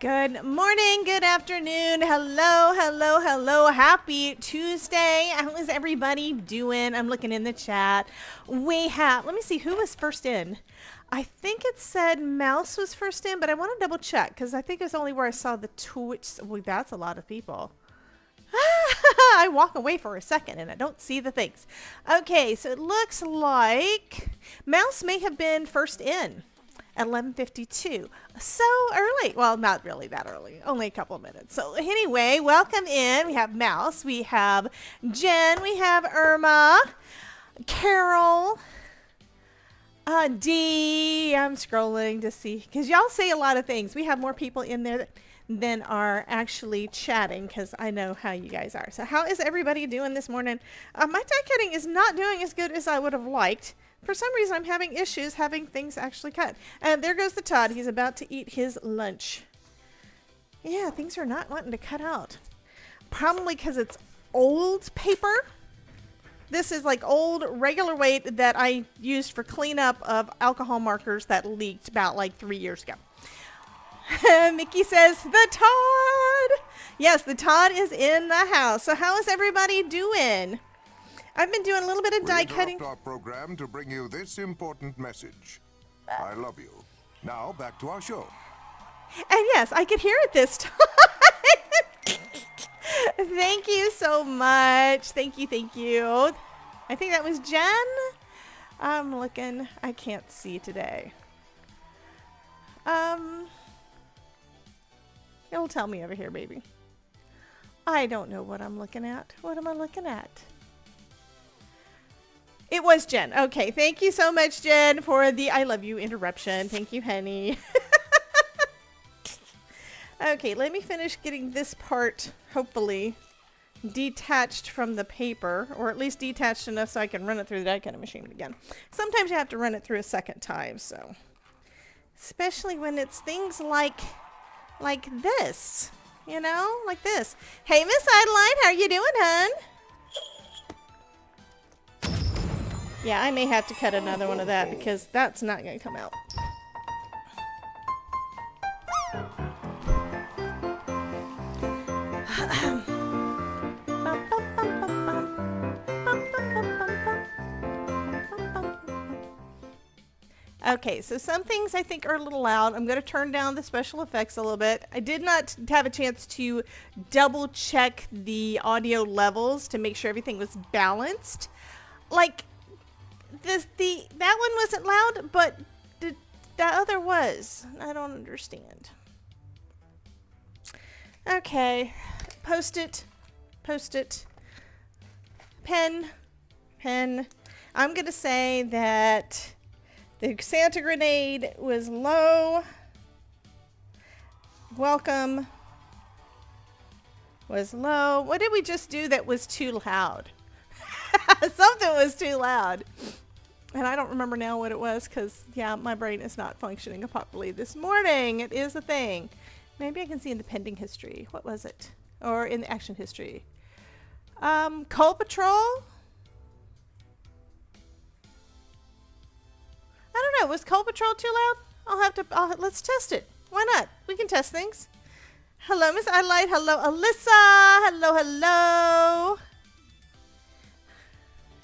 Good morning, good afternoon, hello, hello, hello, happy Tuesday. How is everybody doing? I'm looking in the chat. We have, let me see who was first in. I think it said Mouse was first in, but I want to double check because I think it's only where I saw the Twitch. Well, that's a lot of people. I walk away for a second and I don't see the things. Okay, so it looks like Mouse may have been first in at 11:52. So early. Well, not really that early. Only a couple of minutes. So anyway, welcome in. We have Mouse. We have Jen. We have Irma. Carol. D. I'm scrolling to see because y'all say a lot of things. We have more people in there than are actually chatting because I know how you guys are. So how is everybody doing this morning? My die cutting is not doing as good as I would have liked. For some reason, I'm having issues having things actually cut. And there goes the Todd. He's about to eat his lunch. Yeah, things are not wanting to cut out. Probably because it's old paper. This is like old regular weight that I used for cleanup of alcohol markers that leaked about like 3 years ago. Mickey says, the Todd! Yes, the Todd is in the house. So how is everybody doing? I've been doing a little bit of die cutting. We interrupt our program to bring you this important message. I love you. Now back to our show. And yes, I could hear it this time. Thank you so much. Thank you, thank you. I think that was Jen. I'm looking. I can't see today. It'll tell me over here, baby. I don't know what I'm looking at. What am I looking at? It was Jen. Okay, thank you so much, Jen, for the I love you interruption. Thank you, honey. Okay, let me finish getting this part, hopefully, detached from the paper, or at least detached enough so I can run it through the die cutting machine again. Sometimes you have to run it through a second time, so. Especially when it's things like this, you know, like this. Hey, Miss Adeline, how are you doing, hon? Yeah, I may have to cut another one of that because that's not going to come out. Okay, so some things I think are a little loud. I'm going to turn down the special effects a little bit. I did not have a chance to double check the audio levels to make sure everything was balanced. Like, that one wasn't loud, but that other was. I don't understand. Okay, post it, pen. I'm gonna say that the Santa grenade was low. Welcome was low. What did we just do that was too loud? Something was too loud. And I don't remember now what it was because, yeah, my brain is not functioning properly this morning. It is a thing. Maybe I can see in the pending history. What was it? Or in the action history. Coal Patrol? I don't know. Was Coal Patrol too loud? Let's test it. Why not? We can test things. Hello, Miss Adelaide. Hello, Alyssa. Hello, hello.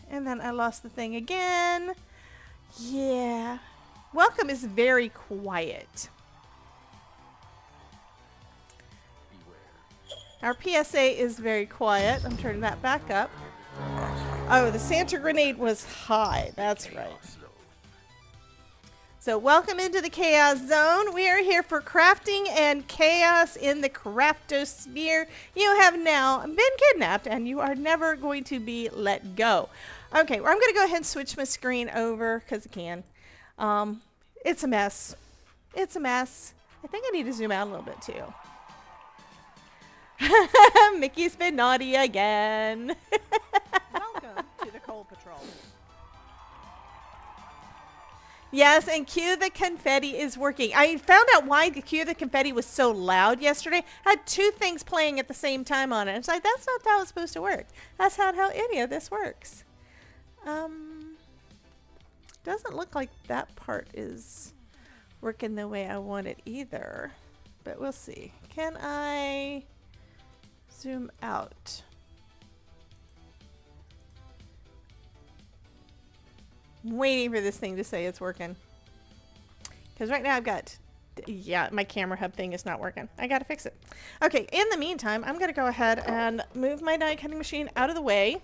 And then I lost the thing again. Yeah. Welcome is very quiet. Our PSA is very quiet. I'm turning that back up. Oh, the Santa grenade was high. That's right. So welcome into the Chaos Zone. We are here for crafting and chaos in the craftosphere. You have now been kidnapped and you are never going to be let go. Okay, well, I'm going to go ahead and switch my screen over because I can. It's a mess. It's a mess. I think I need to zoom out a little bit too. Mickey's been naughty again. Welcome to the Coal Patrol. Yes, and Cue the Confetti is working. I found out why the Cue the Confetti was so loud yesterday. I had two things playing at the same time on it. It's like, that's not how it's supposed to work. That's not how any of this works. Doesn't look like that part is working the way I want it either. but we'll see. Can I zoom out? I'm waiting for this thing to say it's working. Because right now I've got, yeah, my camera hub thing is not working. I got to fix it. Okay, in the meantime, I'm going to go ahead and move my die cutting machine out of the way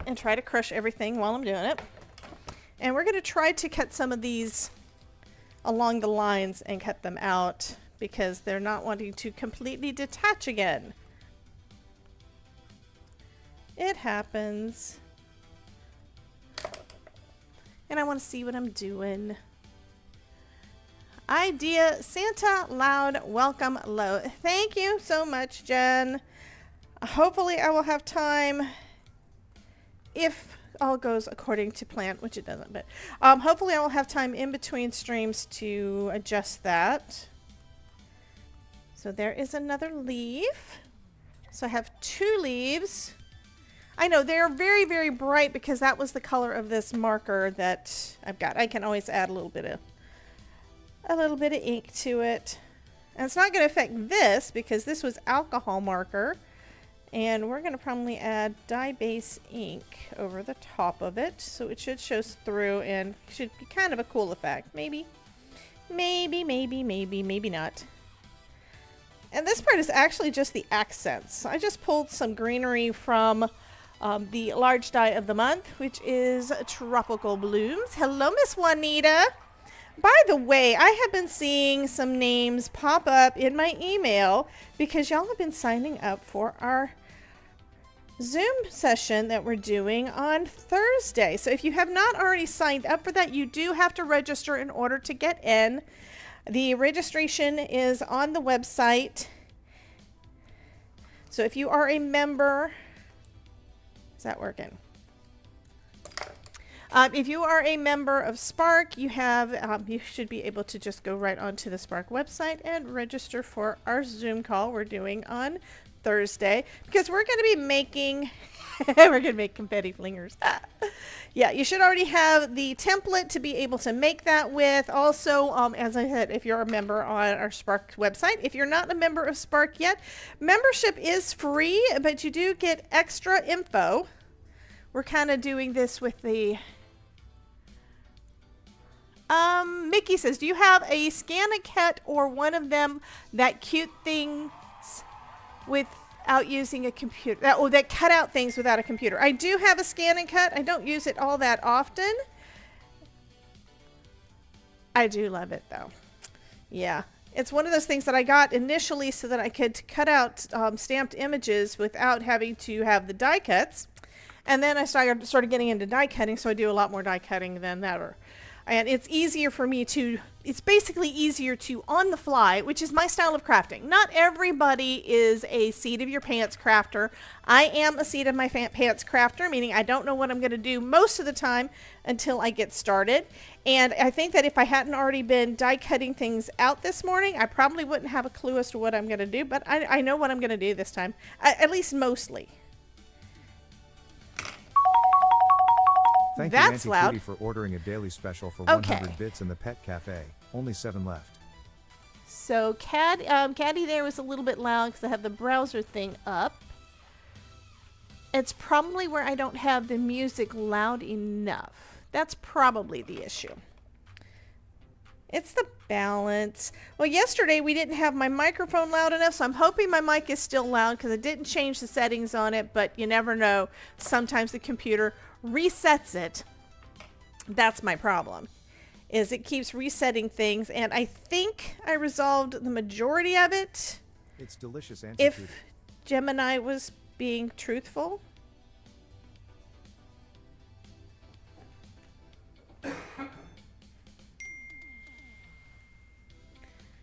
and try to crush everything while I'm doing it. And we're going to try to cut some of these along the lines and cut them out because they're not wanting to completely detach again. It happens. And I want to see what I'm doing. Idea Santa loud, welcome low. Thank you so much, Jen. Hopefully I will have time, if all goes according to plan, which it doesn't, but hopefully I will have time in between streams to adjust that. So there is another leaf. So I have 2 leaves. I know they're very, very bright because that was the color of this marker that I've got. I can always add a little bit of ink to it. And it's not going to affect this because this was alcohol marker. And we're going to probably add dye base ink over the top of it. So it should show through and should be kind of a cool effect. Maybe. Maybe, maybe, maybe, maybe not. And this part is actually just the accents. I just pulled some greenery from the large die of the month, which is Tropical Blooms. Hello, Miss Juanita. By the way, I have been seeing some names pop up in my email because y'all have been signing up for our Zoom session that we're doing on Thursday. So if you have not already signed up for that, you do have to register in order to get in. The registration is on the website. So if you are a member, is that working? If you are a member of Spark, you should be able to just go right onto the Spark website and register for our Zoom call we're doing on Thursday because we're going to be making we're going to make confetti flingers. Yeah, you should already have the template to be able to make that with. Also, as I said, if you're a member on our Spark website, if you're not a member of Spark yet, membership is free, but you do get extra info. We're kind of doing this with the Mickey says, do you have a Scan-A-Cut or one of them that cute things without using a computer? That cut out things without a computer. I do have a Scan-A-Cut. I don't use it all that often. I do love it though. Yeah. It's one of those things that I got initially so that I could cut out stamped images without having to have the die cuts. And then I started getting into die cutting, so I do a lot more die cutting than ever. And it's easier for me to, it's basically easier to on the fly, which is my style of crafting. Not everybody is a seat of your pants crafter. I am a seat of my pants crafter, meaning I don't know what I'm going to do most of the time until I get started. And I think that if I hadn't already been die cutting things out this morning, I probably wouldn't have a clue as to what I'm going to do. But I know what I'm going to do this time, at least mostly. Thank That's you, loud. Auntie Cootie, for ordering a daily special for 100 bits in the Pet Cafe. Only 7 left. So Caddy there was a little bit loud because I have the browser thing up. It's probably where I don't have the music loud enough. That's probably the issue. It's the balance. Well, yesterday we didn't have my microphone loud enough, so I'm hoping my mic is still loud because I didn't change the settings on it, but you never know. Sometimes the computer resets it. That's my problem, is it keeps resetting things, and I think I resolved the majority of it. It's delicious, Auntie If Cootie. Gemini was being truthful.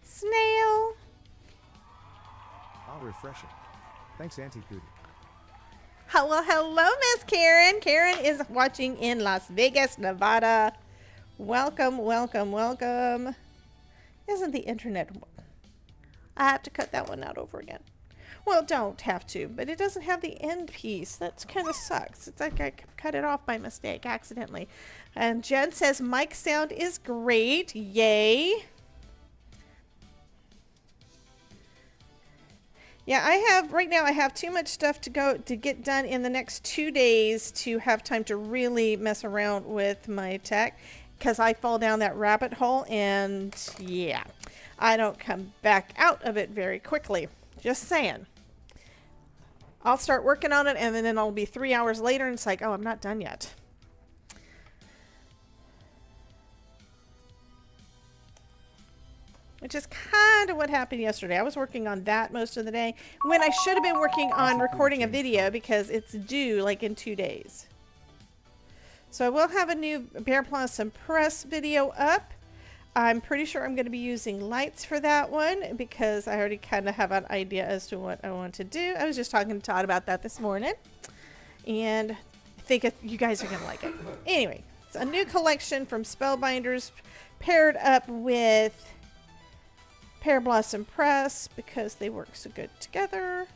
Snail. How refreshing. Thanks, Auntie Cootie. Well, hello, Miss Karen. Karen is watching in Las Vegas, Nevada. Welcome, welcome, welcome. Isn't the internet... I have to cut that one out over again. Well, don't have to, but it doesn't have the end piece. That kind of sucks. It's like I cut it off by mistake, accidentally. And Jen says, mic sound is great. Yay. Yeah, right now I have too much stuff to get done in the next 2 days to have time to really mess around with my tech, because I fall down that rabbit hole and yeah, I don't come back out of it very quickly. Just saying. I'll start working on it and then it'll be 3 hours later and it's like, oh, I'm not done yet. Which is kind of what happened yesterday. I was working on that most of the day when I should have been working on recording a video because it's due like in 2 days. So I will have a new Bear Blossom Press video up. I'm pretty sure I'm going to be using lights for that one because I already kind of have an idea as to what I want to do. I was just talking to Todd about that this morning. And I think you guys are going to like it. Anyway, it's a new collection from Spellbinders paired up with Pear Blossom Press because they work so good together.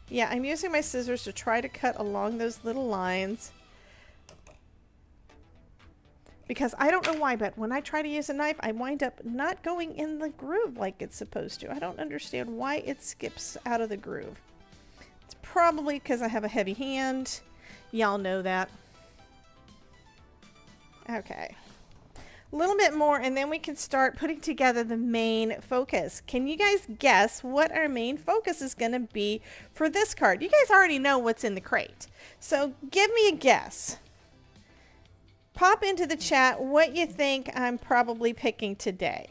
Yeah, I'm using my scissors to try to cut along those little lines because I don't know why, but when I try to use a knife, I wind up not going in the groove like it's supposed to. I don't understand why it skips out of the groove. It's probably because I have a heavy hand. Y'all know that. Okay. A little bit more and then we can start putting together the main focus. Can you guys guess what our main focus is going to be for this card? You guys already know what's in the crate. So give me a guess. Pop into the chat what you think I'm probably picking today.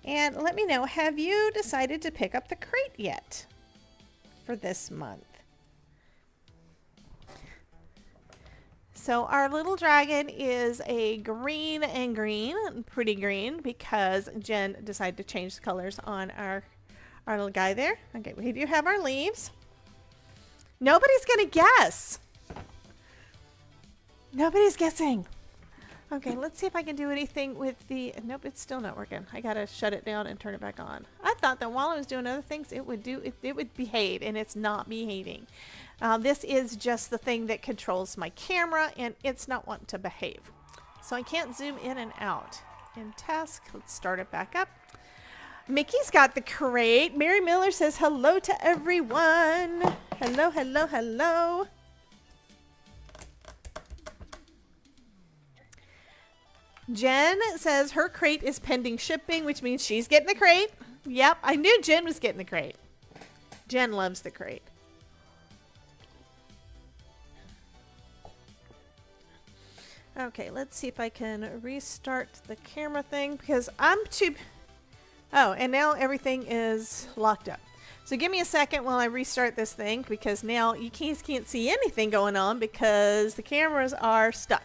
And let me know, have you decided to pick up the crate yet? For this month. So our little dragon is a green and green, pretty green, because Jen decided to change the colors on our little guy there. Okay, we do have our leaves. Nobody's gonna guess. Nobody's guessing. Okay, let's see if I can do anything with the... Nope, it's still not working. I gotta shut it down and turn it back on. I thought that while I was doing other things, it would behave, and it's not behaving. This is just the thing that controls my camera, and it's not wanting to behave. So I can't zoom in and out. In task, let's start it back up. Mickey's got the crate. Mary Miller says hello to everyone. Hello, hello, hello. Jen says her crate is pending shipping, which means she's getting the crate. Yep, I knew Jen was getting the crate. Jen loves the crate. Okay, let's see if I can restart the camera thing because I'm too... Oh, and now everything is locked up. So give me a second while I restart this thing because now you can't see anything going on because the cameras are stuck.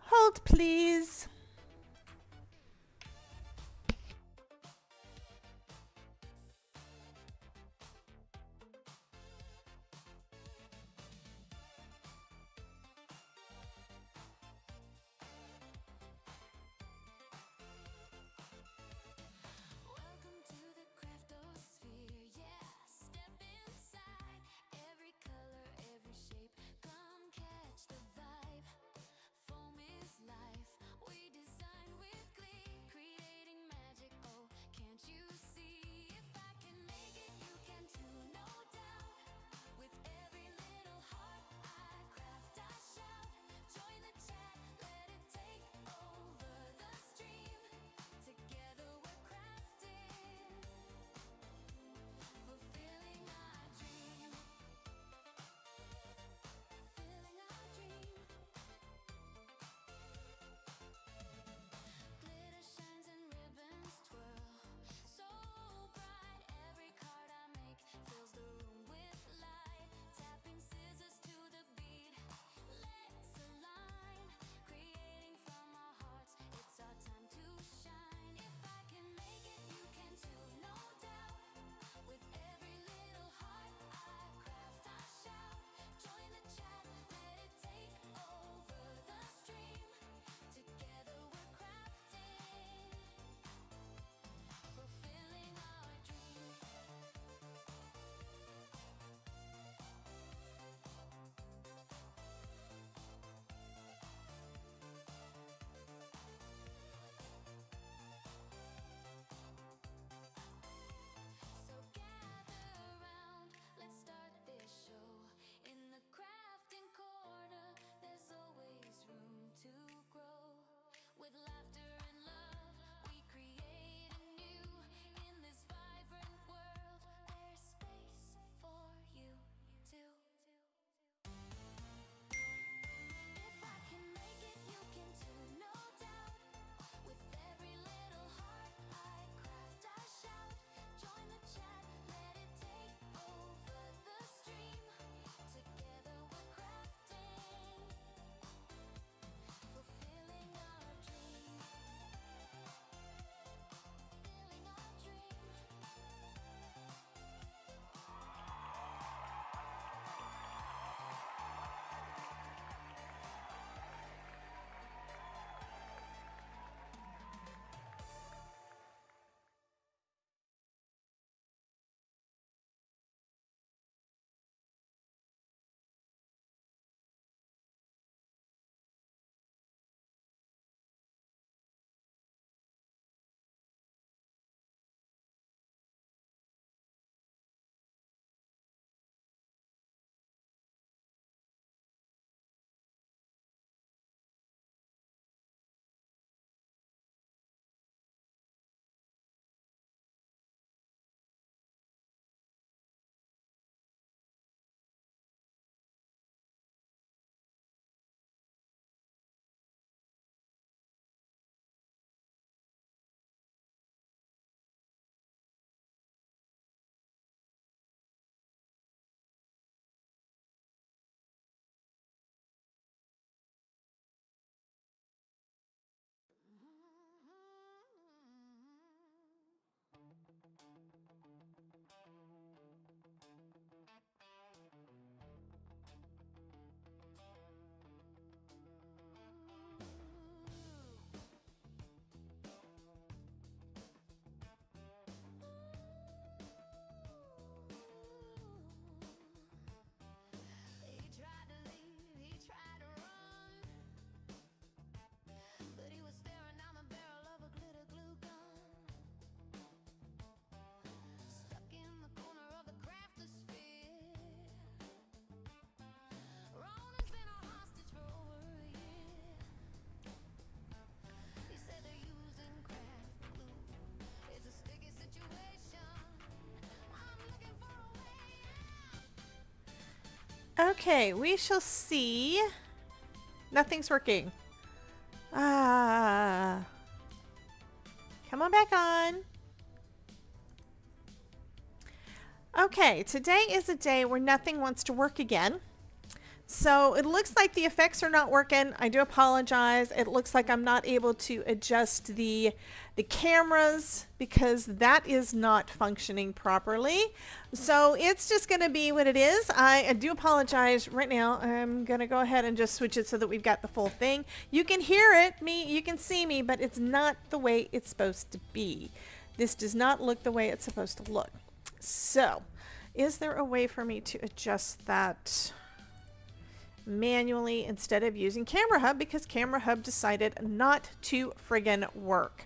Hold, please. Okay, we shall see. Nothing's working. Ah. Come on back on. Okay, today is a day where nothing wants to work again. So it looks like the effects are not working. I do apologize. It looks like I'm not able to adjust the cameras because that is not functioning properly. So it's just going to be what it is. I do apologize right now. I'm going to go ahead and just switch it so that we've got the full thing. You can hear it, you can see me, but it's not the way it's supposed to be. This does not look the way it's supposed to look. So, is there a way for me to adjust that manually instead of using Camera Hub, because Camera Hub decided not to friggin' work?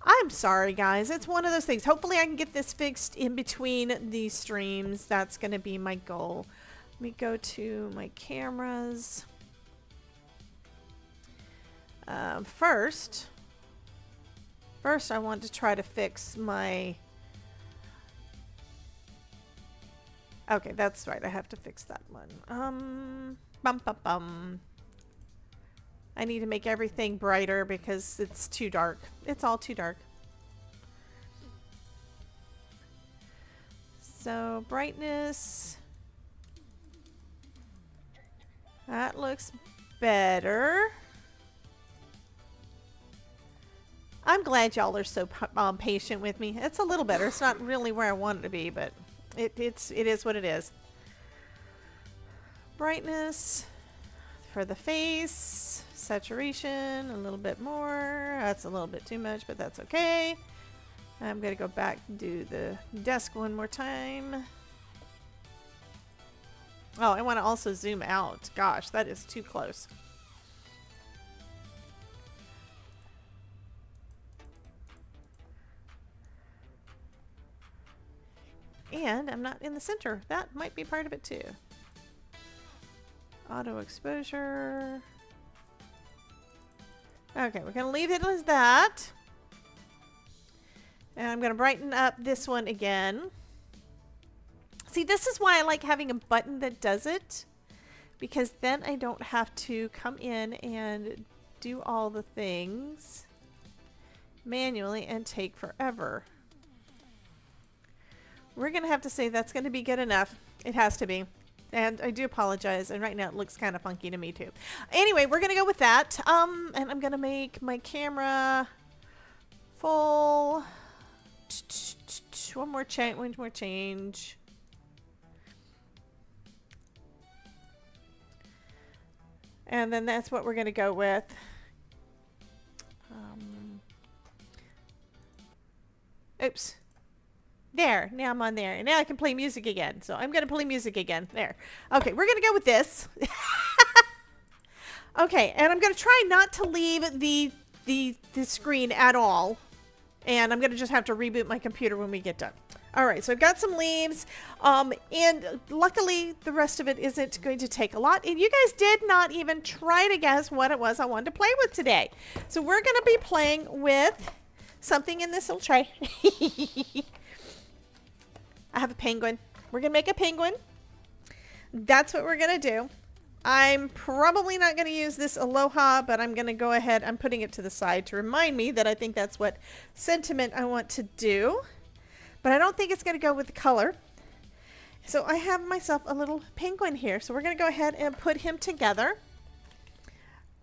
I'm sorry, guys. It's one of those things. Hopefully I can get this fixed in between these streams. That's going to be my goal. Let me go to my cameras. First I want to try to fix my... Okay, that's right. I have to fix that one. I need to make everything brighter because it's too dark. It's all too dark. So, brightness. That looks better. I'm glad y'all are so patient with me. It's a little better. It's not really where I want it to be, but it is what it is. Brightness for the face. Saturation, a little bit more. That's a little bit too much, but that's okay. I'm going to go back and do the desk one more time. Oh, I want to also zoom out. Gosh, that is too close. And I'm not in the center. That might be part of it too. Auto exposure. Okay, we're going to leave it as that. And I'm going to brighten up this one again. See, this is why I like having a button that does it. Because then I don't have to come in and do all the things manually and take forever. We're going to have to say that's going to be good enough. It has to be. And I do apologize. And right now it looks kind of funky to me too. Anyway, we're going to go with that. And I'm going to make my camera full. One more change. And then that's what we're going to go with. Oops. There, now I'm on there. And now I can play music again. So I'm going to play music again. There. Okay, we're going to go with this. Okay, and I'm going to try not to leave the screen at all. And I'm going to just have to reboot my computer when we get done. All right, so I've got some leaves. And luckily, the rest of it isn't going to take a lot. And you guys did not even try to guess what it was I wanted to play with today. So we're going to be playing with something in this little tray. I have a penguin. We're going to make a penguin. That's what we're going to do. I'm probably not going to use this Aloha, but I'm going to go ahead. I'm putting it to the side to remind me that I think that's what sentiment I want to do. But I don't think it's going to go with the color. So I have myself a little penguin here. So we're going to go ahead and put him together.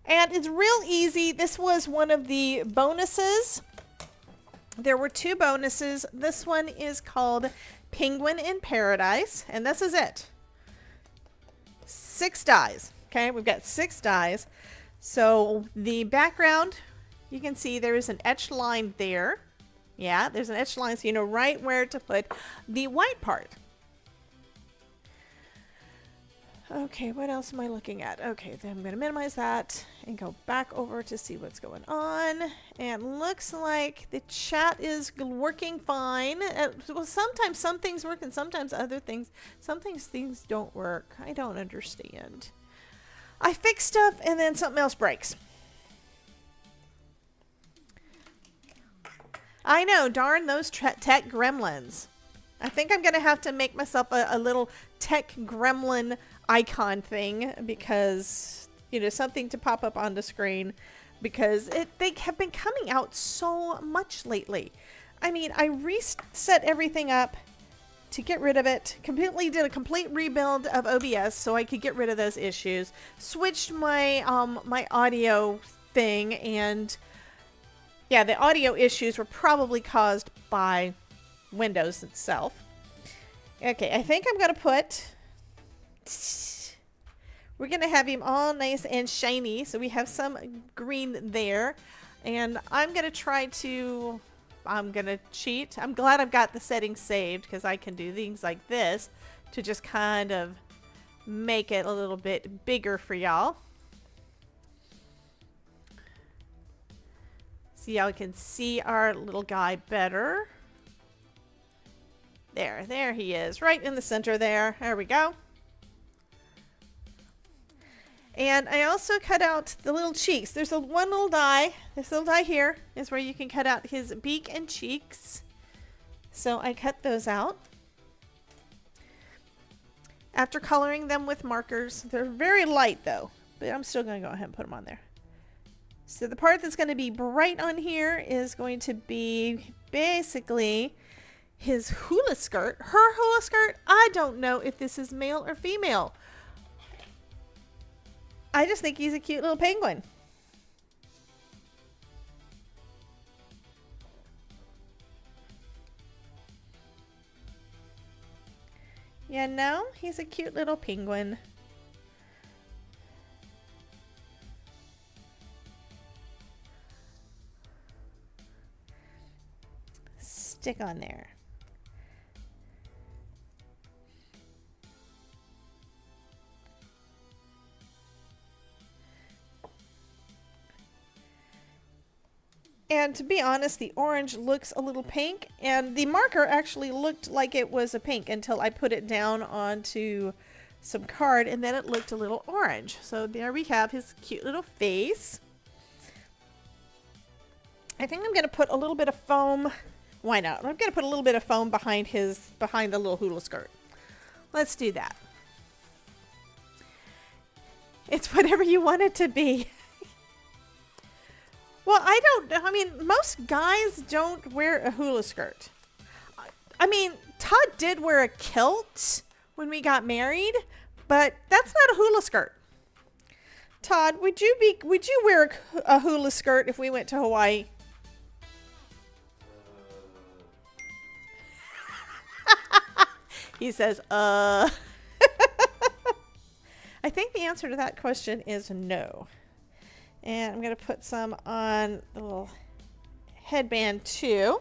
And it's real easy. This was one of the bonuses. There were 2 bonuses. This one is called Penguin in Paradise, and this is it. 6 dies. Okay, we've got 6 dies. So the background, you can see there is an etched line there. Yeah, there's an etched line, so you know right where to put the white part. Okay, what else am I looking at? Okay, then I'm going to minimize that and go back over to see what's going on. And looks like the chat is working fine. Well, sometimes some things work and sometimes other things. Sometimes things don't work. I don't understand. I fix stuff and then something else breaks. I know, darn those tech gremlins. I think I'm going to have to make myself a little tech gremlin icon thing because, you know, something to pop up on the screen because they have been coming out so much lately. I mean, I reset everything up to get rid of it, completely did a complete rebuild of OBS so I could get rid of those issues, switched my my audio thing, and yeah, the audio issues were probably caused by Windows itself. Okay, I think I'm gonna put, we're gonna have him all nice and shiny, so we have some green there, and I'm gonna try to, I'm gonna cheat. I'm glad I've got the settings saved because I can do things like this to just kind of make it a little bit bigger for y'all. So y'all can see our little guy better. There he is, right in the center there. There we go. And I also cut out the little cheeks. There's one little die. This little die here is where you can cut out his beak and cheeks. So I cut those out. After coloring them with markers, they're very light though, but I'm still going to go ahead and put them on there. So the part that's going to be bright on here is going to be basically his hula skirt. Her hula skirt, I don't know if this is male or female. I just think he's a cute little penguin. Yeah, no, he's a cute little penguin. Stick on there. And to be honest, the orange looks a little pink, and the marker actually looked like it was a pink until I put it down onto some card, and then it looked a little orange. So there we have his cute little face. I think I'm going to put a little bit of foam. Why not? I'm going to put a little bit of foam behind the little hula skirt. Let's do that. It's whatever you want it to be. Well, I mean, most guys don't wear a hula skirt. I mean, Todd did wear a kilt when we got married, but that's not a hula skirt. Todd, would you wear a hula skirt if we went to Hawaii? He says, I think the answer to that question is no. And I'm going to put some on the little headband too.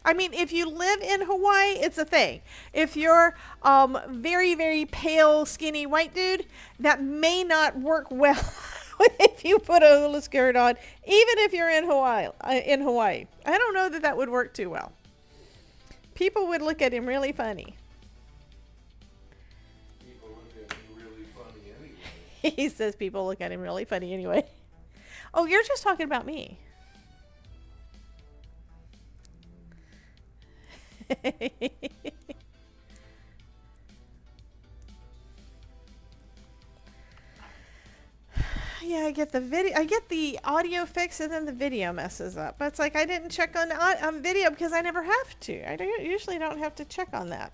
I mean, if you live in Hawaii, it's a thing. If you're very, very pale, skinny white dude, that may not work well if you put a hula skirt on, even if you're in Hawaii. I don't know that that would work too well. People would look at him really funny. He says people look at him really funny anyway. Oh, you're just talking about me. Yeah, I get the audio fixed and then the video messes up. But it's like I didn't check on video because I never have to. I usually don't have to check on that.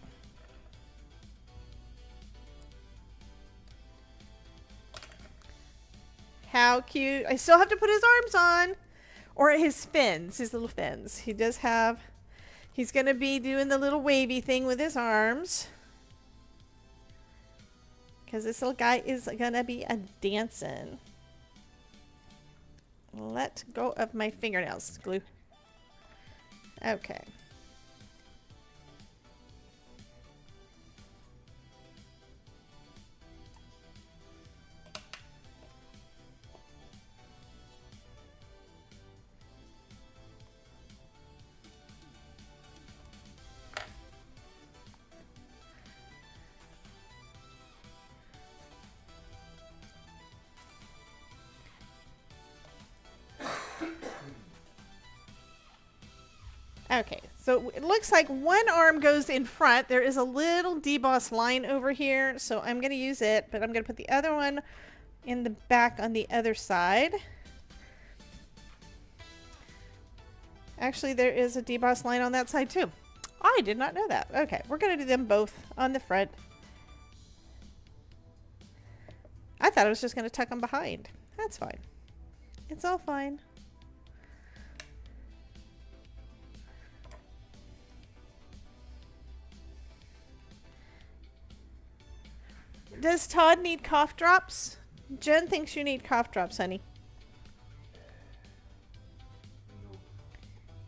How cute. I still have to put his arms on. Or his fins, his little fins. He does have, he's going to be doing the little wavy thing with his arms. Because this little guy is going to be a dancing. Let go of my fingernails. Glue. Okay. Okay, so it looks like one arm goes in front. There is a little deboss line over here, so I'm going to use it, but I'm going to put the other one in the back on the other side. Actually, there is a deboss line on that side too. I did not know that. Okay, we're going to do them both on the front. I thought I was just going to tuck them behind. That's fine. It's all fine. Does Todd need cough drops? Jen thinks you need cough drops, honey.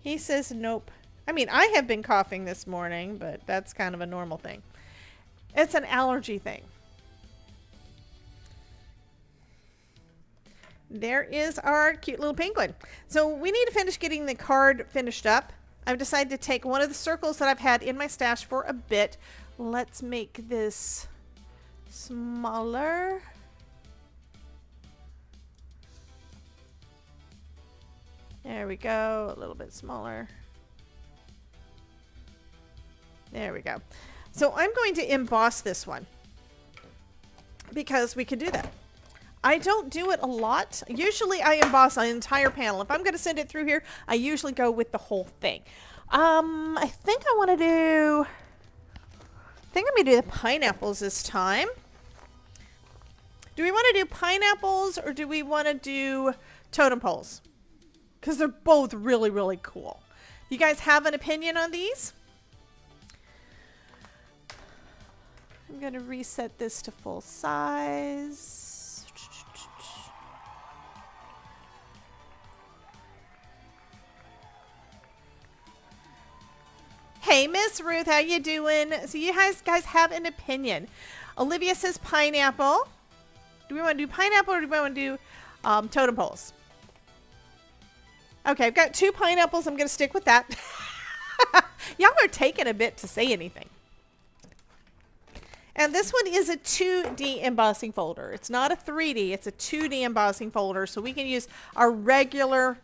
He says nope. I mean, I have been coughing this morning, but that's kind of a normal thing. It's an allergy thing. There is our cute little penguin. So we need to finish getting the card finished up. I've decided to take one of the circles that I've had in my stash for a bit. Let's make this smaller. There we go. A little bit smaller. There we go. So I'm going to emboss this one because we can do that. I don't do it a lot. Usually I emboss an entire panel. If I'm going to send it through here, I usually go with the whole thing. I think I want to do... I think I'm going to do the pineapples this time. Do we want to do pineapples or do we want to do totem poles? Because they're both really, really cool. You guys have an opinion on these? I'm going to reset this to full size. Hey, Miss Ruth, how you doing? So you guys have an opinion. Olivia says pineapple. Do we want to do pineapple or do we want to do totem poles? Okay, I've got 2 pineapples. I'm going to stick with that. Y'all are taking a bit to say anything. And this one is a 2D embossing folder. It's not a 3D. It's a 2D embossing folder. So we can use our regular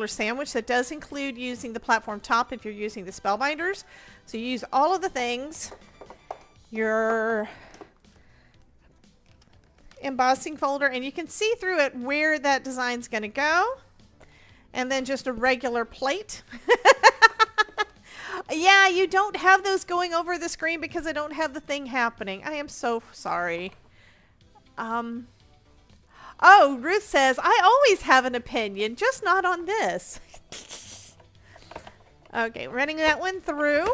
sandwich. That does include using the platform top if you're using the Spellbinders. So you use all of the things. Your embossing folder, and you can see through it where that design's going to go, and then just a regular plate. Yeah, you don't have those going over the screen because I don't have the thing happening. I am so sorry. Oh, Ruth says, I always have an opinion, just not on this. Okay, running that one through.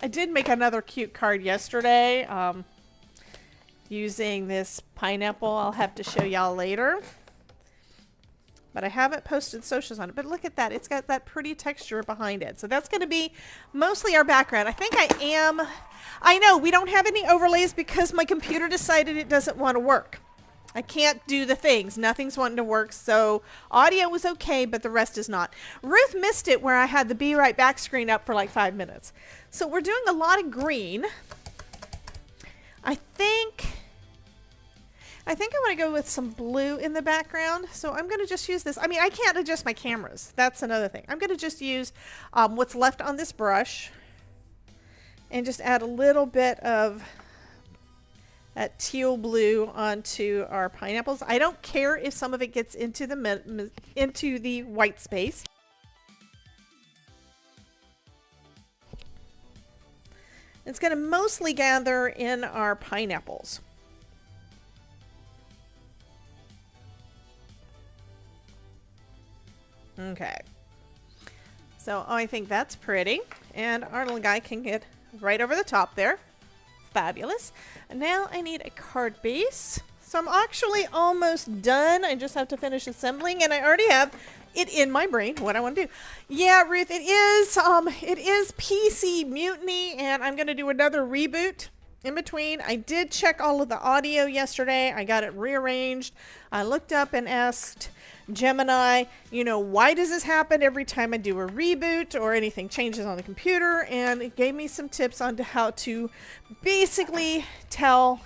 I did make another cute card yesterday. Using this pineapple. I'll have to show y'all later. But I haven't posted socials on it. But look at that. It's got that pretty texture behind it. So that's going to be mostly our background. I think I know we don't have any overlays because my computer decided it doesn't want to work. I can't do the things. Nothing's wanting to work. So audio was okay, but the rest is not. Ruth missed it where I had the Be Right Back screen up for like 5 minutes. So we're doing a lot of green. I think I want to go with some blue in the background. So I'm going to just use this. I mean, I can't adjust my cameras. That's another thing. I'm going to just use what's left on this brush and just add a little bit of that teal blue onto our pineapples. I don't care if some of it gets into the white space. It's going to mostly gather in our pineapples. Okay. So I think that's pretty. And our little guy can get right over the top there. Fabulous. And now I need a card base. So I'm actually almost done. I just have to finish assembling, and I already have it in my brain what I want to do. Yeah, Ruth, it is PC Mutiny, and I'm going to do another reboot in between. I did check all of the audio yesterday. I got it rearranged. I looked up and asked Gemini, you know, why does this happen every time I do a reboot or anything changes on the computer? And it gave me some tips on how to basically tell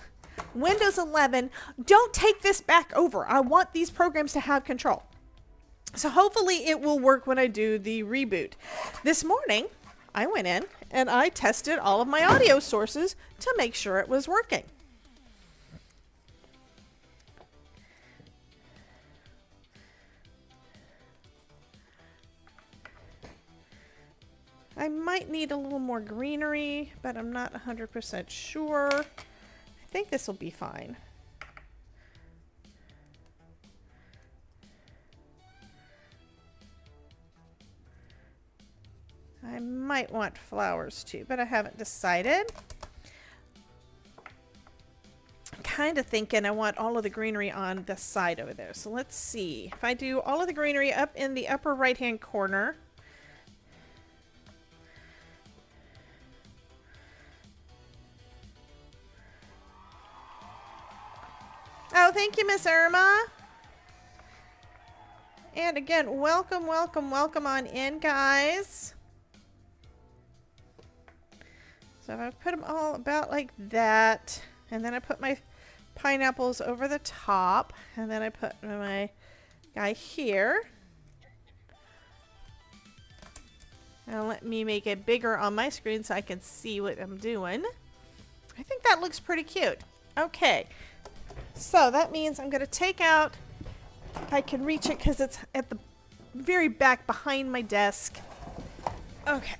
Windows 11, don't take this back over. I want these programs to have control. So hopefully it will work when I do the reboot. This morning, I went in and I tested all of my audio sources to make sure it was working. I might need a little more greenery, but I'm not 100% sure. I think this will be fine. I might want flowers too, but I haven't decided. I'm kind of thinking I want all of the greenery on the side over there. So let's see. If I do all of the greenery up in the upper right-hand corner. Oh, thank you, Miss Irma. And again, welcome, welcome, welcome on in, guys. So I put them all about like that. And then I put my pineapples over the top. And then I put my guy here. Now let me make it bigger on my screen so I can see what I'm doing. I think that looks pretty cute. Okay. So that means I'm going to take out, if I can reach it because it's at the very back behind my desk. Okay.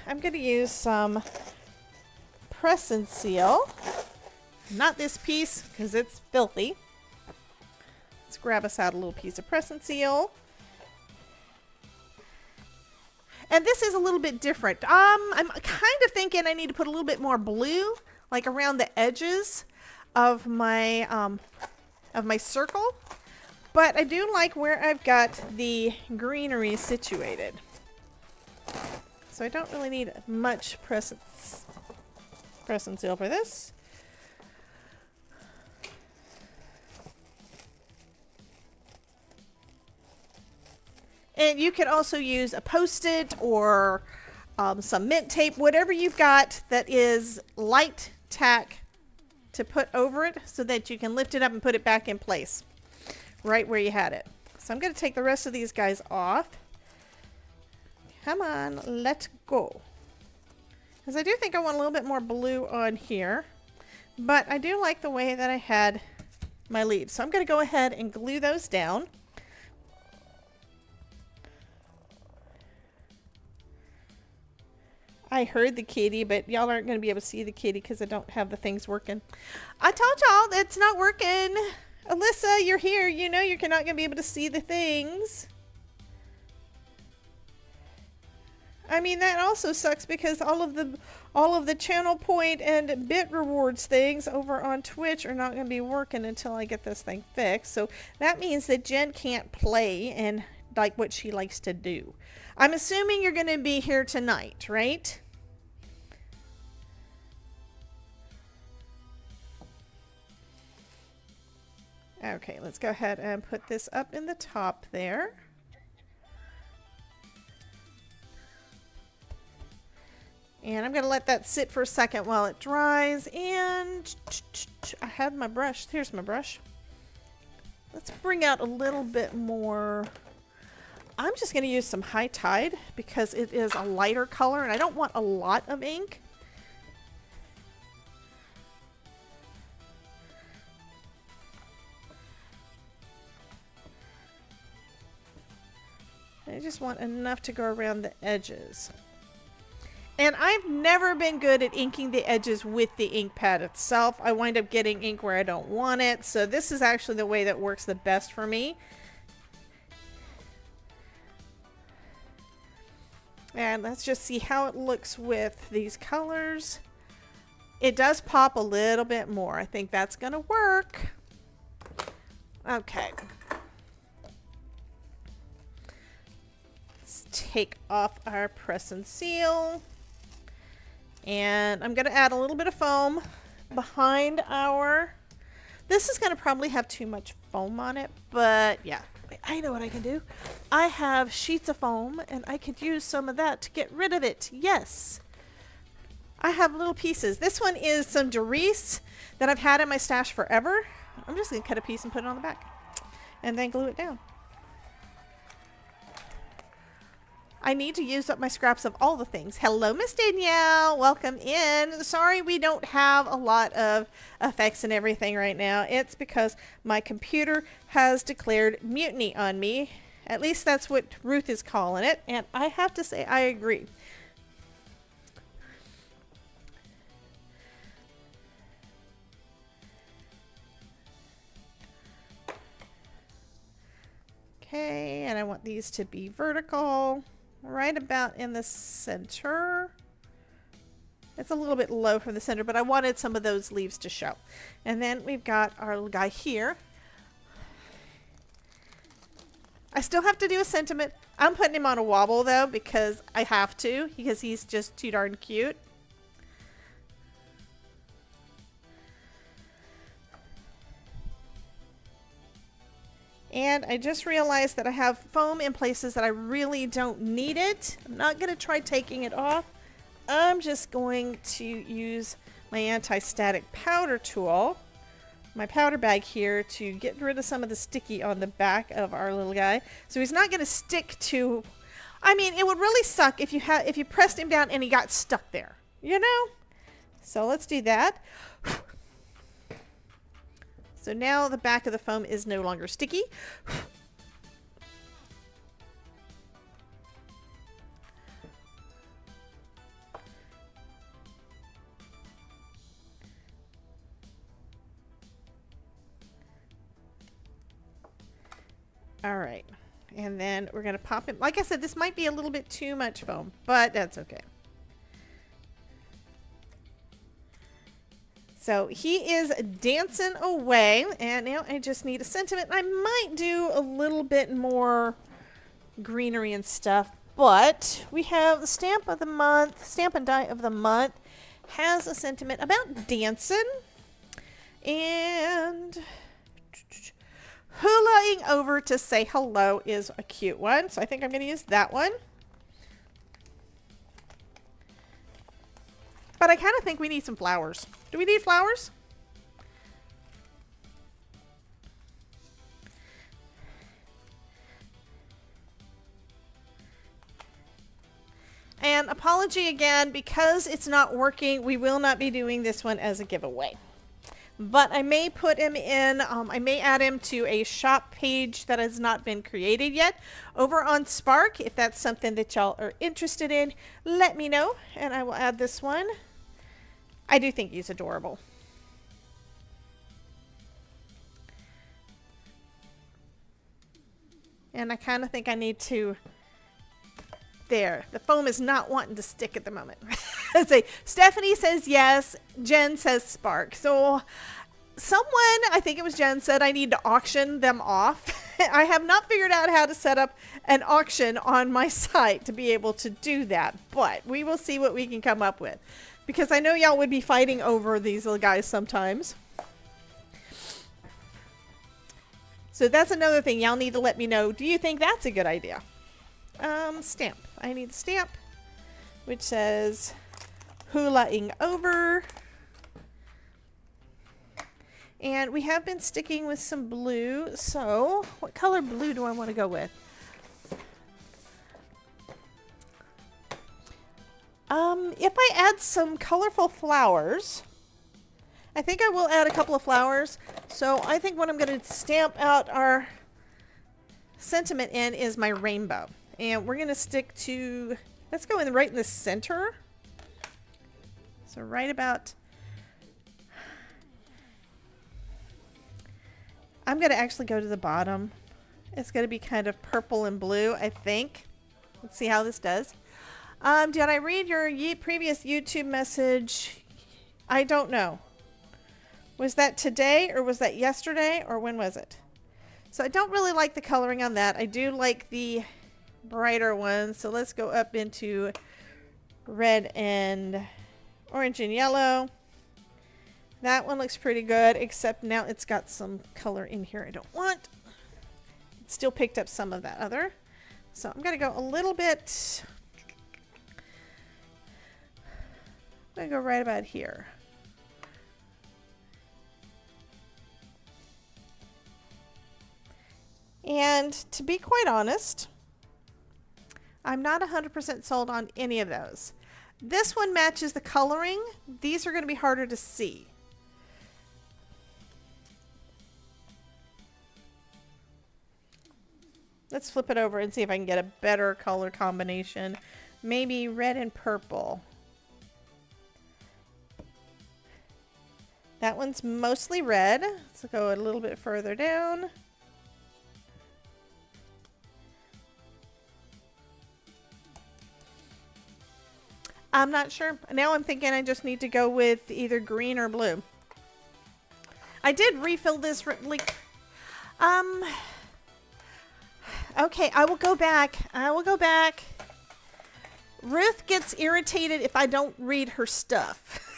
I'm going to use some press and seal. Not this piece because it's filthy. Let's grab us out a little piece of press and seal. And this is a little bit different. I'm kind of thinking I need to put a little bit more blue, like around the edges of my circle, but I do like where I've got the greenery situated. So I don't really need much press and seal for this. And you could also use a Post-it or some mint tape, whatever you've got that is light tack to put over it so that you can lift it up and put it back in place right where you had it. So I'm going to take the rest of these guys off. Come on, let go. Because I do think I want a little bit more blue on here, but I do like the way that I had my leaves. So I'm going to go ahead and glue those down. I heard the kitty, but y'all aren't going to be able to see the kitty because I don't have the things working. I told y'all it's not working. Alyssa, you're here. You know you're not going to be able to see the things. I mean, that also sucks because all of the channel point and bit rewards things over on Twitch are not going to be working until I get this thing fixed. So that means that Jen can't play and like what she likes to do. I'm assuming you're going to be here tonight, right? Okay, let's go ahead and put this up in the top there. And I'm going to let that sit for a second while it dries. And I had my brush. Here's my brush. Let's bring out a little bit more. I'm just going to use some High Tide because it is a lighter color and I don't want a lot of ink. I just want enough to go around the edges. And I've never been good at inking the edges with the ink pad itself. I wind up getting ink where I don't want it. So this is actually the way that works the best for me. And let's just see how it looks with these colors. It does pop a little bit more. I think that's going to work. Okay. Let's take off our press and seal. And I'm going to add a little bit of foam behind our... This is going to probably have too much foam on it, but yeah. I know what I can do. I have sheets of foam and I could use some of that to get rid of it. Yes. I have little pieces. This one is some Doris that I've had in my stash forever. I'm just going to cut a piece and put it on the back and then glue it down. I need to use up my scraps of all the things. Hello, Miss Danielle. Welcome in. Sorry we don't have a lot of effects and everything right now. It's because my computer has declared mutiny on me. At least that's what Ruth is calling it. And I have to say I agree. Okay, and I want these to be vertical, right about in the center. It's a little bit low from the center, but I wanted some of those leaves to show. And then we've got our little guy here. I still have to do a sentiment. I'm putting him on a wobble though, because I have to, because he's just too darn cute. And I just realized that I have foam in places that I really don't need it. I'm not going to try taking it off. I'm just going to use my anti-static powder tool, my powder bag here, to get rid of some of the sticky on the back of our little guy. So he's not going to stick to, I mean, it would really suck if you pressed him down and he got stuck there, you know? So let's do that. So now the back of the foam is no longer sticky. All right, and then we're going to pop it. Like I said, this might be a little bit too much foam, but that's okay. So he is dancing away, and now I just need a sentiment. I might do a little bit more greenery and stuff, but we have the stamp of the month, stamp and die of the month has a sentiment about dancing, and hulaing over to say hello is a cute one, so I think I'm going to use that one. But I kind of think we need some flowers. Do we need flowers? And apology again, because it's not working, we will not be doing this one as a giveaway. But I may put him in, I may add him to a shop page that has not been created yet over on Spark. If that's something that y'all are interested in, let me know and I will add this one. I do think he's adorable. And I kind of think I need to, there, the foam is not wanting to stick at the moment. Say, Stephanie says yes, Jen says Spark. So someone, I think it was Jen, said I need to auction them off. I have not figured out how to set up an auction on my site to be able to do that, but we will see what we can come up with. Because I know y'all would be fighting over these little guys sometimes. So that's another thing y'all need to let me know. Do you think that's a good idea? Stamp. I need a stamp which says hulaing over. And we have been sticking with some blue. So what color blue do I want to go with? If I add some colorful flowers, I think I will add a couple of flowers. So I think what I'm going to stamp out our sentiment in is my rainbow. And we're going to stick to, let's go in right in the center. So right about, I'm going to actually go to the bottom. It's going to be kind of purple and blue, I think. Let's see how this does. Did I read your previous YouTube message? I don't know. Was that today or was that yesterday or when was it? So I don't really like the coloring on that. I do like the brighter ones. So let's go up into red and orange and yellow. That one looks pretty good, except now it's got some color in here I don't want. It still picked up some of that other. So I'm going to go a little bit. I'm going to go right about here. And to be quite honest, I'm not 100% sold on any of those. This one matches the coloring. These are going to be harder to see. Let's flip it over and see if I can get a better color combination. Maybe red and purple. That one's mostly red. Let's go a little bit further down. I'm not sure. Now I'm thinking I just need to go with either green or blue. I did refill this really... Okay, I will go back. Ruth gets irritated if I don't read her stuff.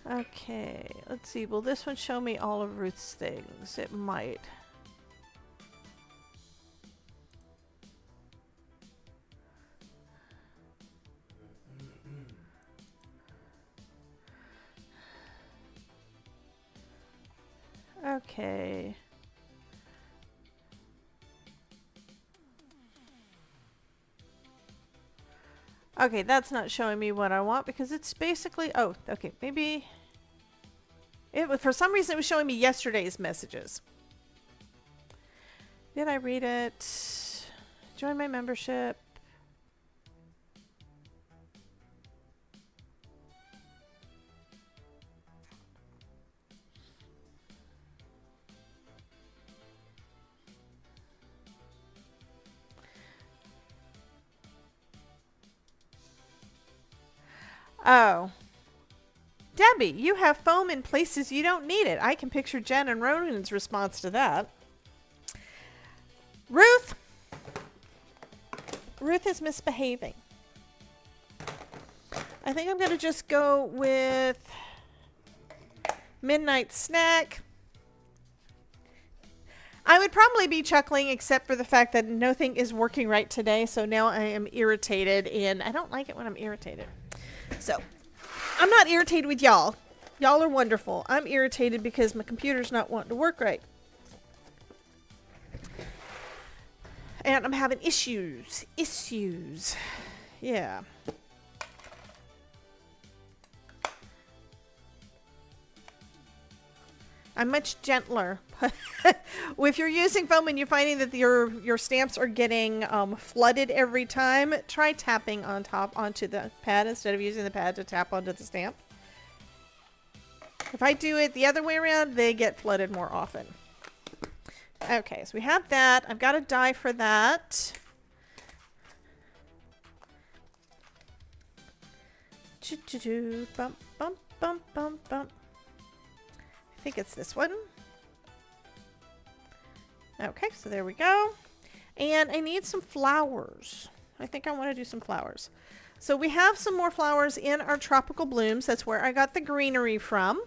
Okay, let's see. Will this one show me all of Ruth's things? It might. Okay. Okay, that's not showing me what I want because it's basically... Oh, okay, maybe... For some reason, it was showing me yesterday's messages. Did I read it? Join my membership. Oh. Debbie, you have foam in places you don't need it. I can picture Jen and Ronan's response to that. Ruth! Ruth is misbehaving. I think I'm going to just go with Midnight Snack. I would probably be chuckling except for the fact that nothing is working right today, so now I am irritated, and I don't like it when I'm irritated. So, I'm not irritated with y'all. Y'all are wonderful. I'm irritated because my computer's not wanting to work right. And I'm having issues. Yeah. I'm much gentler. If you're using foam and you're finding that your stamps are getting flooded every time, try tapping onto the pad instead of using the pad to tap onto the stamp. If I do it the other way around, they get flooded more often. Okay, so we have that. I've got a die for that. Bump, bump, bump, bump, bump. I think it's this one. Okay, so there we go. And I need some flowers. I think I want to do some flowers. So we have some more flowers in our tropical blooms. That's where I got the greenery from.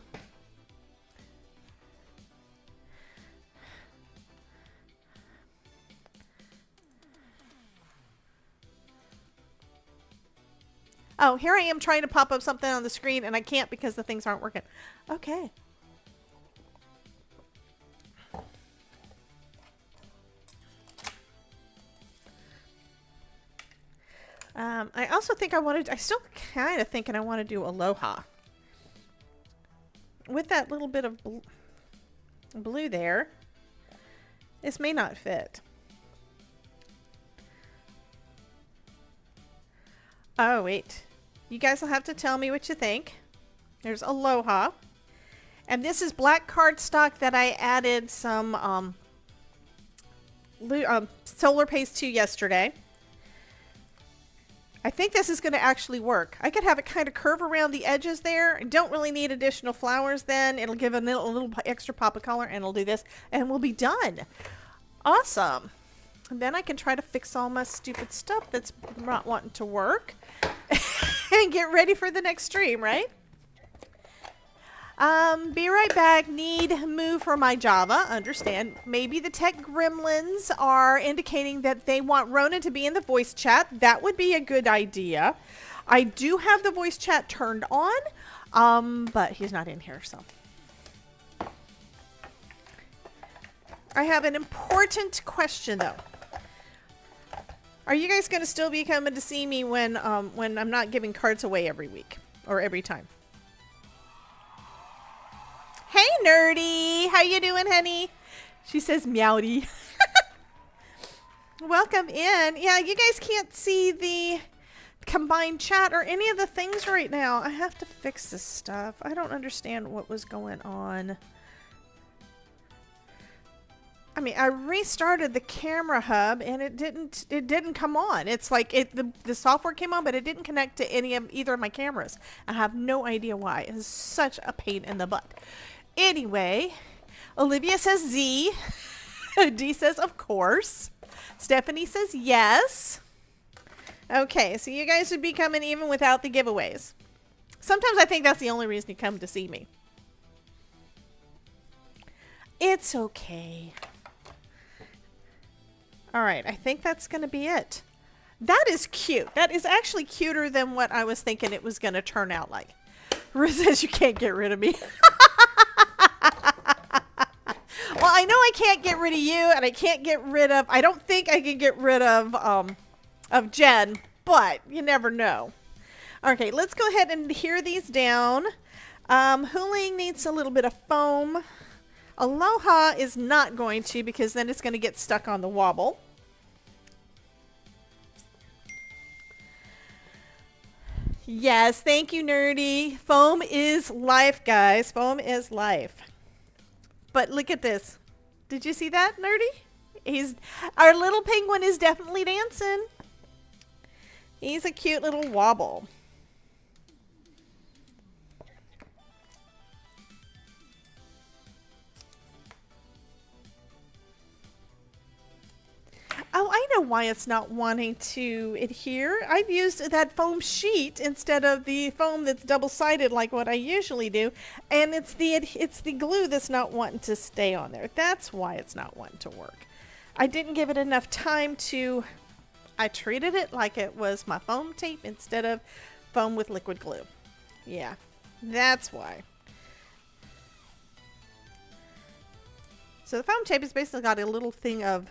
Oh, here I am trying to pop up something on the screen and I can't because the things aren't working. Okay. I also think I still kind of thinking I want to do Aloha. With that little bit of blue there, this may not fit. Oh, wait. You guys will have to tell me what you think. There's Aloha. And this is black cardstock that I added some solar paste to yesterday. I think this is going to actually work. I could have it kind of curve around the edges there. I don't really need additional flowers then. It'll give a little extra pop of color and it'll do this and we'll be done. Awesome. And then I can try to fix all my stupid stuff that's not wanting to work and get ready for the next stream, right? Be right back. Need move for my Java. Understand. Maybe the tech gremlins are indicating that they want Ronan to be in the voice chat. That would be a good idea. I do have the voice chat turned on. But he's not in here, so. I have an important question, though. Are you guys going to still be coming to see me when I'm not giving cards away every week or every time? Hey, Nerdy! How you doing, honey? She says meowdy. Welcome in. Yeah, you guys can't see the combined chat or any of the things right now. I have to fix this stuff. I don't understand what was going on. I mean, I restarted the camera hub and it didn't come on. It's like the software came on, but it didn't connect to either of my cameras. I have no idea why. It is such a pain in the butt. Anyway, Olivia says Z. D says of course. Stephanie says yes. Okay, so you guys would be coming even without the giveaways. Sometimes I think that's the only reason you come to see me. It's okay. All right, I think that's going to be it. That is cute. That is actually cuter than what I was thinking it was going to turn out like. Riz says you can't get rid of me. Well, I know I can't get rid of you, and I can't get rid of... I don't think I can get rid of Jen, but you never know. Okay, let's go ahead and hear these down. Hooling needs a little bit of foam. Aloha is not going to, because then it's going to get stuck on the wobble. Yes, thank you, Nerdy. Foam is life, guys. Foam is life. But look at this. Did you see that, Nerdy? Our little penguin is definitely dancing. He's a cute little wobble. Oh, I know why it's not wanting to adhere. I've used that foam sheet instead of the foam that's double-sided like what I usually do. And it's the glue that's not wanting to stay on there. That's why it's not wanting to work. I didn't give it enough time to... I treated it like it was my foam tape instead of foam with liquid glue. Yeah, that's why. So the foam tape has basically got a little thing of...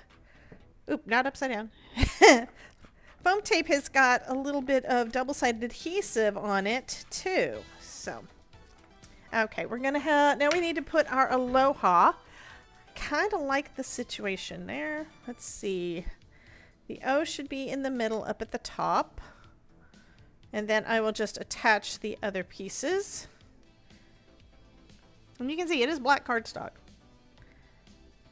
Oop, not upside down. Foam tape has got a little bit of double-sided adhesive on it, too. So, okay, we're going to have... Now we need to put our Aloha. Kind of like the situation there. Let's see. The O should be in the middle up at the top. And then I will just attach the other pieces. And you can see it is black cardstock.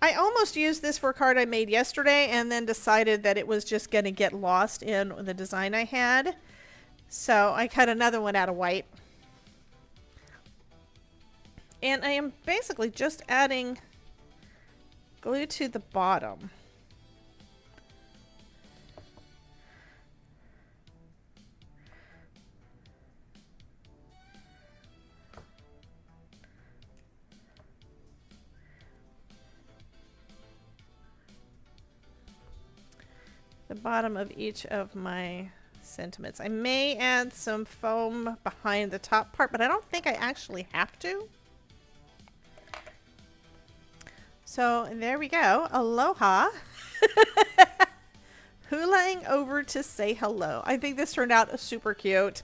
I almost used this for a card I made yesterday and then decided that it was just going to get lost in the design I had. So I cut another one out of white. And I am basically just adding glue to the bottom. The bottom of each of my sentiments. I may add some foam behind the top part, but I don't think I actually have to. So there we go. Aloha. Hulaing over to say hello. I think this turned out super cute.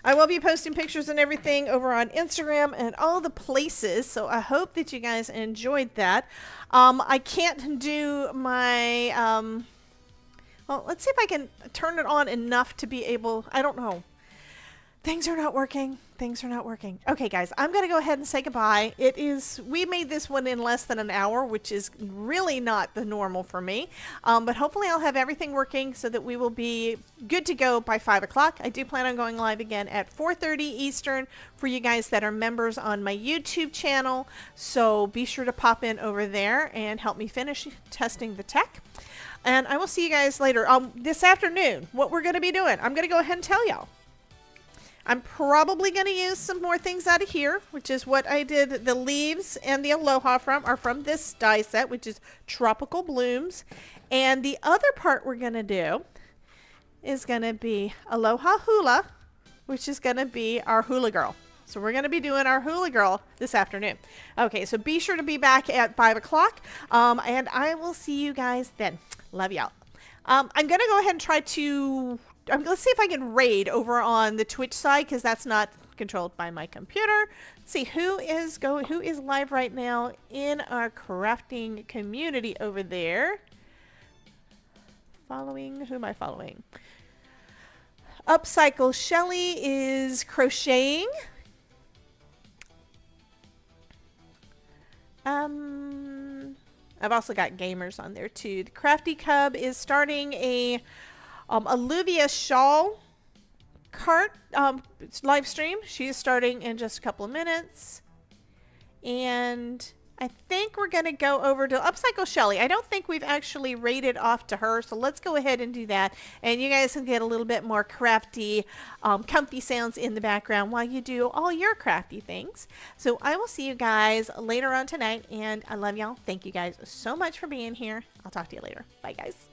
I will be posting pictures and everything over on Instagram and all the places, so I hope that you guys enjoyed that. I can't do my... well, let's see if I can turn it on enough to be able... I don't know. Things are not working. Things are not working. Okay, guys, I'm going to go ahead and say goodbye. We made this one in less than an hour, which is really not the normal for me. But hopefully I'll have everything working so that we will be good to go by 5 o'clock. I do plan on going live again at 4:30 Eastern for you guys that are members on my YouTube channel. So be sure to pop in over there and help me finish testing the tech. And I will see you guys later. This afternoon, what we're going to be doing, I'm going to go ahead and tell y'all. I'm probably going to use some more things out of here, which is what I did. The leaves and the Aloha are from this die set, which is Tropical Blooms. And the other part we're going to do is going to be Aloha Hula, which is going to be our Hula Girl. So we're going to be doing our hula girl this afternoon. Okay, so be sure to be back at 5 o'clock. And I will see you guys then. Love y'all. I'm going to go ahead and try to... let's see if I can raid over on the Twitch side, because that's not controlled by my computer. Let's see who is live right now in our crafting community over there. Following, who am I following? Upcycle Shelly is crocheting. I've also got gamers on there too. The Crafty Cub is starting a Alluvia shawl cart live stream. She is starting in just a couple of minutes. And I think we're going to go over to Upcycle Shelly. I don't think we've actually rated off to her, so let's go ahead and do that. And you guys can get a little bit more crafty, comfy sounds in the background while you do all your crafty things. So I will see you guys later on tonight, and I love y'all. Thank you guys so much for being here. I'll talk to you later. Bye, guys.